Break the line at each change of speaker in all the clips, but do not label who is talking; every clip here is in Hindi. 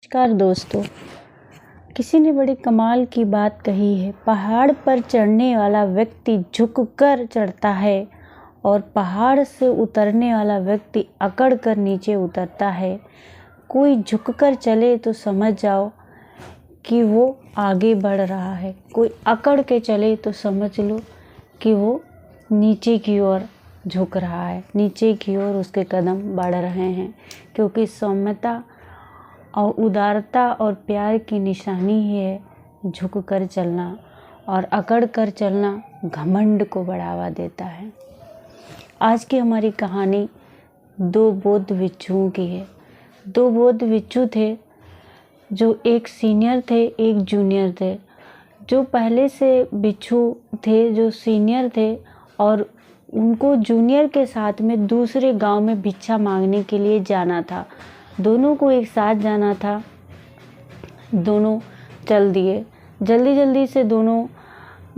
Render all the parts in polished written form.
नमस्कार दोस्तों। किसी ने बड़ी कमाल की बात कही है, पहाड़ पर चढ़ने वाला व्यक्ति झुककर चढ़ता है और पहाड़ से उतरने वाला व्यक्ति अकड़ कर नीचे उतरता है। कोई झुककर चले तो समझ जाओ कि वो आगे बढ़ रहा है, कोई अकड़ के चले तो समझ लो कि वो नीचे की ओर झुक रहा है, नीचे की ओर उसके कदम बढ़ रहे हैं। क्योंकि सौम्यता और उदारता और प्यार की निशानी ही है झुक कर चलना, और अकड़ कर चलना घमंड को बढ़ावा देता है। आज की हमारी कहानी दो बौद्ध भिक्षुओं की है। दो बौद्ध भिक्षु थे, जो एक सीनियर थे, एक जूनियर थे। जो पहले से भिक्षु थे, जो सीनियर थे, और उनको जूनियर के साथ में दूसरे गांव में भिक्षा मांगने के लिए जाना था। दोनों को एक साथ जाना था। दोनों चल दिए, जल्दी जल्दी से दोनों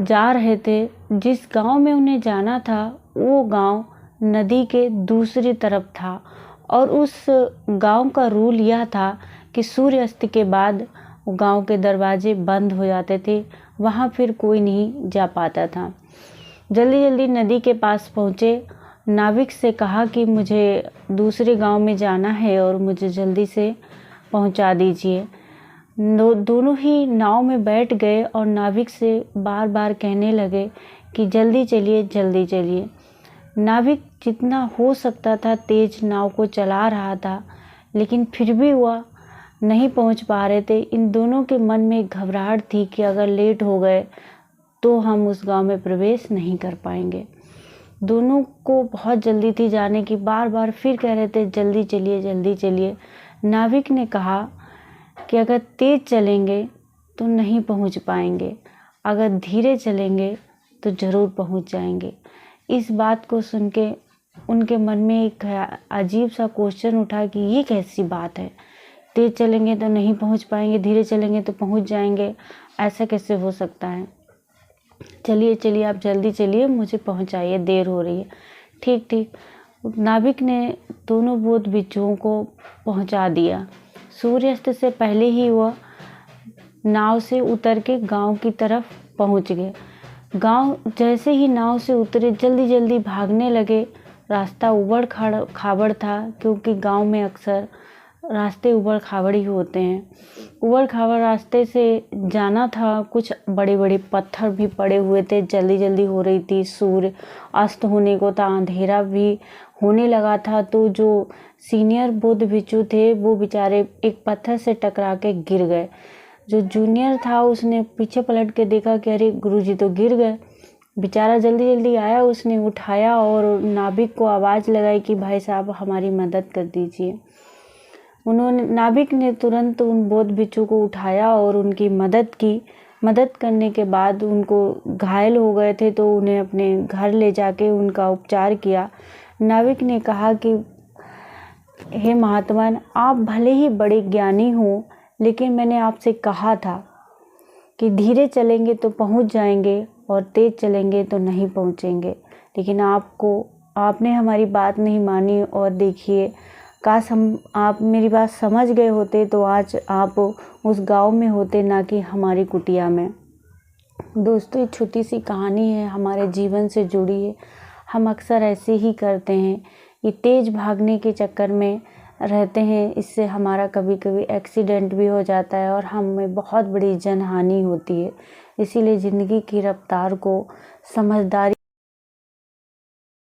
जा रहे थे। जिस गांव में उन्हें जाना था वो गांव नदी के दूसरी तरफ था, और उस गांव का रूल यह था कि सूर्यास्त के बाद गांव के दरवाजे बंद हो जाते थे, वहां फिर कोई नहीं जा पाता था। जल्दी जल्दी नदी के पास पहुँचे। नाविक से कहा कि मुझे दूसरे गांव में जाना है और मुझे जल्दी से पहुंचा दीजिए। दोनों ही नाव में बैठ गए और नाविक से बार बार कहने लगे कि जल्दी चलिए, जल्दी चलिए। नाविक जितना हो सकता था तेज नाव को चला रहा था, लेकिन फिर भी वह नहीं पहुंच पा रहे थे। इन दोनों के मन में घबराहट थी कि अगर लेट हो गए तो हम उस गांव में प्रवेश नहीं कर पाएंगे। दोनों को बहुत जल्दी थी जाने की, बार बार फिर कह रहे थे जल्दी चलिए, जल्दी चलिए। नाविक ने कहा कि अगर तेज चलेंगे तो नहीं पहुंच पाएंगे, अगर धीरे चलेंगे तो ज़रूर पहुंच जाएंगे। इस बात को सुन के उनके मन में एक अजीब सा क्वेश्चन उठा कि ये कैसी बात है, तेज चलेंगे तो नहीं पहुंच पाएंगे, धीरे चलेंगे तो पहुंच जाएंगे, ऐसा कैसे हो सकता है। चलिए चलिए, आप जल्दी चलिए, मुझे पहुंचाइए, देर हो रही है। ठीक ठीक, नाविक ने दोनों बौद्ध भिक्षुओं को पहुंचा दिया। सूर्यास्त से पहले ही वह नाव से उतर के गांव की तरफ पहुंच गए। गांव जैसे ही नाव से उतरे जल्दी जल्दी भागने लगे। रास्ता उबड़ खाबड़ था, क्योंकि गांव में अक्सर रास्ते उबड़ खाबड़ ही होते हैं। उबड़ खाबड़ रास्ते से जाना था। कुछ बड़े बड़े पत्थर भी पड़े हुए थे। जल्दी जल्दी हो रही थी, सूर्य अस्त होने को था, अंधेरा भी होने लगा था। तो जो सीनियर बौद्ध भिक्षु थे वो बेचारे एक पत्थर से टकरा के गिर गए। जो जूनियर था उसने पीछे पलट के देखा कि अरे गुरुजी तो गिर गए। बेचारा जल्दी जल्दी आया, उसने उठाया और नाविक को आवाज़ लगाई कि भाई साहब हमारी मदद कर दीजिए। नाविक ने तुरंत उन बौद्ध भिक्षु को उठाया और उनकी मदद की। मदद करने के बाद उनको घायल हो गए थे तो उन्हें अपने घर ले जाके उनका उपचार किया। नाविक ने कहा कि हे महात्मन, आप भले ही बड़े ज्ञानी हो, लेकिन मैंने आपसे कहा था कि धीरे चलेंगे तो पहुंच जाएंगे और तेज चलेंगे तो नहीं पहुंचेंगे, लेकिन आपने हमारी बात नहीं मानी। और देखिए, काश आप मेरी बात समझ गए होते तो आज आप उस गांव में होते, ना कि हमारी कुटिया में। दोस्तों, एक छोटी सी कहानी है, हमारे जीवन से जुड़ी है। हम अक्सर ऐसे ही करते हैं, ये तेज़ भागने के चक्कर में रहते हैं। इससे हमारा कभी कभी एक्सीडेंट भी हो जाता है और हमें बहुत बड़ी जनहानि होती है। इसीलिए ज़िंदगी की रफ्तार को समझदारी